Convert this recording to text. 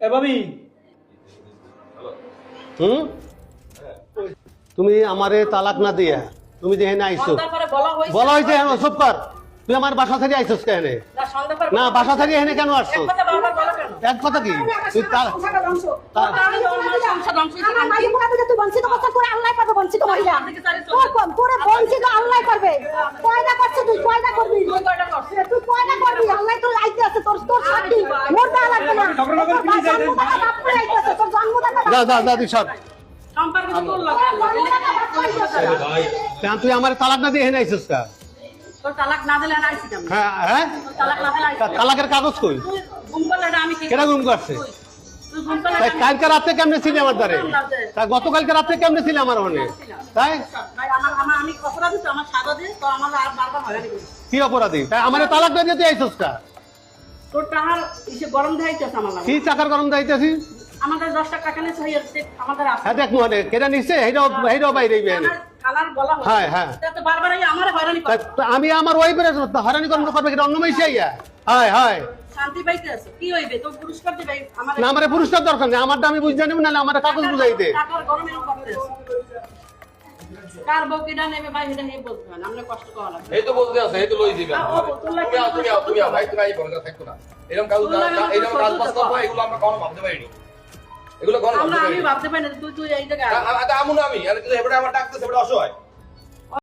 এ ভাবি তুমি আমারে তালাক না দিয়া তুমি যে এখানে আইছো বলা হয়েছে হ্যাঁ চুপ কর তুই আমার বাসা থেকে আইছস কেন না বাসা থেকে এখানে কেন আসছো এক কথা কি তুই তুই আমার তালাক না দিয়ে এখানে আইছস কা হ্যাঁ তালাকের কাগজ কই কেটা গুম করছে কালকে রাতে কেমনে ছিলি আমার দ্বারে গতকালকে রাতে কেমনে ছিলি আমার মনে তাই কি অপরাধী তাই আমার তালাক না দিয়ে তুই আইছস কা কি টাকার গরম দাইতেছি আমাদের 10 টাকা কেন চাই আমাদের আছে হ্যাঁ দেখ মনে কেটা নিছে হেইটাও বাইরে বেনে কালার বলা হয় হ্যাঁ হ্যাঁ তো বারবার আমার হয়রানি করে আমি আমার ওয়াইফের হয়রানি করবে এটা অন্য মেয়ে আইয়া হায় হায় শান্তি পাইতে আছে কি হইবে তো পুরস্কার দিবে আমাদের না আমার পুরস্কার দরকার নেই আমারটা আমি বুঝ জানি না আমার কাগজ বুঝাই দে টাকার গরমে করতে আছে কার বকিটা নেবে ভাই এটা হে বলতে হয় আমরা কষ্ট করা লাগে এই তো বলতে আছে এই তো লই দিবেন তুমি ভাই তুমি আই বলতে থাকো না এরকম কাজ বাস্তা হয় এগুলো আমরা কোন ভাবতে পারিনি এগুলো কোন আমি ভাবতে পারি না তুই এই জায়গায় আমু না আমি আর কিন্তু এবারে আমার ডাকতেছে এবারে অসহায়